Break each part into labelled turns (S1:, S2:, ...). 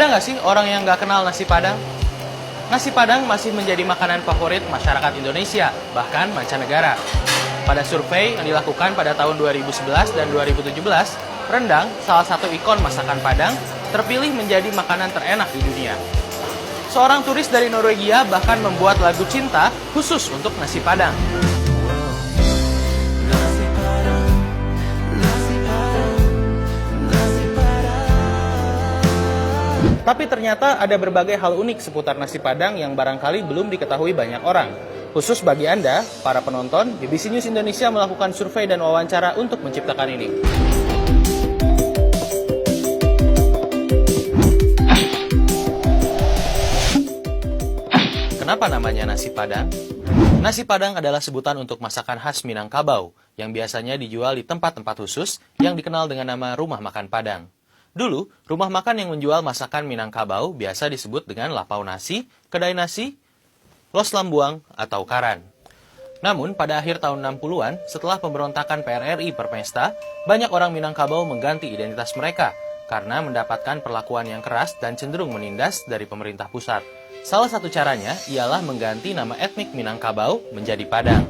S1: Ada nggak sih orang yang nggak kenal nasi Padang? Nasi Padang masih menjadi makanan favorit masyarakat Indonesia, bahkan mancanegara. Pada survei yang dilakukan pada tahun 2011 dan 2017, rendang, salah satu ikon masakan Padang, terpilih menjadi makanan terenak di dunia. Seorang turis dari Norwegia bahkan membuat lagu cinta khusus untuk nasi Padang. Tapi ternyata ada berbagai hal unik seputar nasi Padang yang barangkali belum diketahui banyak orang. Khusus bagi Anda, para penonton, BBC News Indonesia melakukan survei dan wawancara untuk menciptakan ini. Kenapa namanya nasi Padang? Nasi Padang adalah sebutan untuk masakan khas Minangkabau, yang biasanya dijual di tempat-tempat khusus yang dikenal dengan nama rumah makan Padang. Dulu, rumah makan yang menjual masakan Minangkabau biasa disebut dengan lapau nasi, kedai nasi, los lambuang, atau karan. Namun, pada akhir tahun 60-an, setelah pemberontakan PRRI Perpesta, banyak orang Minangkabau mengganti identitas mereka karena mendapatkan perlakuan yang keras dan cenderung menindas dari pemerintah pusat. Salah satu caranya ialah mengganti nama etnik Minangkabau menjadi Padang.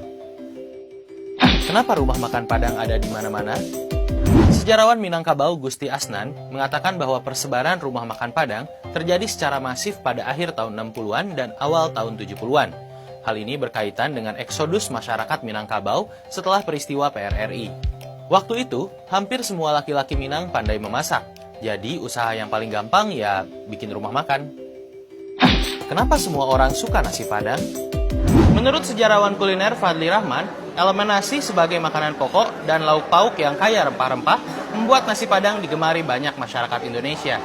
S1: Kenapa rumah makan Padang ada di mana-mana? Sejarawan Minangkabau Gusti Asnan mengatakan bahwa persebaran rumah makan Padang terjadi secara masif pada akhir tahun 60-an dan awal tahun 70-an. Hal ini berkaitan dengan eksodus masyarakat Minangkabau setelah peristiwa PRRI. Waktu itu, hampir semua laki-laki Minang pandai memasak. Jadi, usaha yang paling gampang ya bikin rumah makan. Kenapa semua orang suka nasi Padang? Menurut sejarawan kuliner Fadli Rahman, elemen nasi sebagai makanan pokok dan lauk pauk yang kaya rempah-rempah membuat nasi Padang digemari banyak masyarakat Indonesia.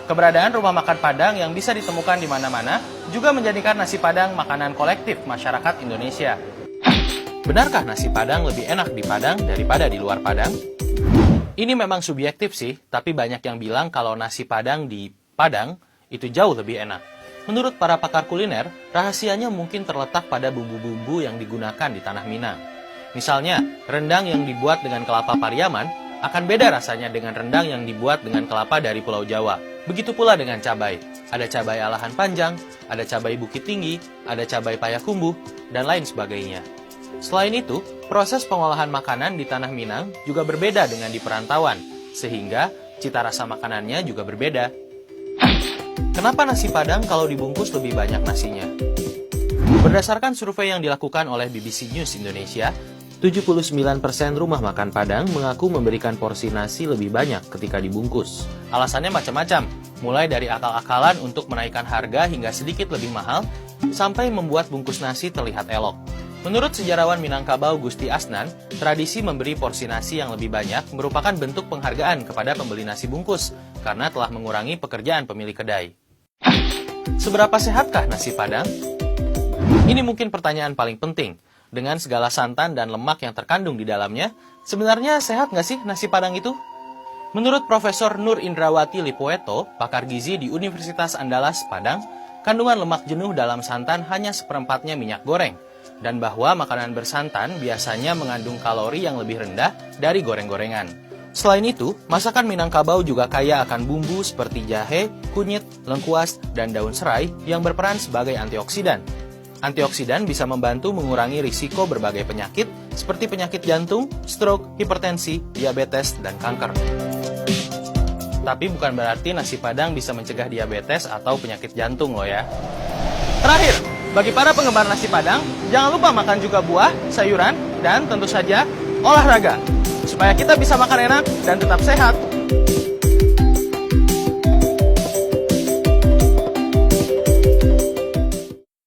S1: Keberadaan rumah makan Padang yang bisa ditemukan di mana-mana juga menjadikan nasi Padang makanan kolektif masyarakat Indonesia. Benarkah nasi Padang lebih enak di Padang daripada di luar Padang? Ini memang subjektif sih, tapi banyak yang bilang kalau nasi Padang di Padang itu jauh lebih enak. Menurut para pakar kuliner, rahasianya mungkin terletak pada bumbu-bumbu yang digunakan di tanah Minang. Misalnya, rendang yang dibuat dengan kelapa Pariaman akan beda rasanya dengan rendang yang dibuat dengan kelapa dari Pulau Jawa. Begitu pula dengan cabai. Ada cabai alahan panjang, ada cabai bukit tinggi, ada cabai payakumbuh, dan lain sebagainya. Selain itu, proses pengolahan makanan di tanah Minang juga berbeda dengan di perantauan, sehingga cita rasa makanannya juga berbeda. Kenapa nasi Padang kalau dibungkus lebih banyak nasinya? Berdasarkan survei yang dilakukan oleh BBC News Indonesia, 79% rumah makan Padang mengaku memberikan porsi nasi lebih banyak ketika dibungkus. Alasannya macam-macam, mulai dari akal-akalan untuk menaikkan harga hingga sedikit lebih mahal, sampai membuat bungkus nasi terlihat elok. Menurut sejarawan Minangkabau Gusti Asnan, tradisi memberi porsi nasi yang lebih banyak merupakan bentuk penghargaan kepada pembeli nasi bungkus, karena telah mengurangi pekerjaan pemilik kedai. Seberapa sehatkah nasi Padang? Ini mungkin pertanyaan paling penting. Dengan segala santan dan lemak yang terkandung di dalamnya, sebenarnya sehat nggak sih nasi Padang itu? Menurut Profesor Nur Indrawati Lipoeto, pakar gizi di Universitas Andalas Padang, kandungan lemak jenuh dalam santan hanya seperempatnya minyak goreng, dan bahwa makanan bersantan biasanya mengandung kalori yang lebih rendah dari goreng-gorengan. Selain itu, masakan Minangkabau juga kaya akan bumbu seperti jahe, kunyit, lengkuas, dan daun serai yang berperan sebagai antioksidan. Antioksidan bisa membantu mengurangi risiko berbagai penyakit seperti penyakit jantung, stroke, hipertensi, diabetes, dan kanker. Tapi bukan berarti nasi Padang bisa mencegah diabetes atau penyakit jantung loh ya. Terakhir, bagi para penggemar nasi Padang, jangan lupa makan juga buah, sayuran, dan tentu saja olahraga. Supaya kita bisa makan enak dan tetap sehat.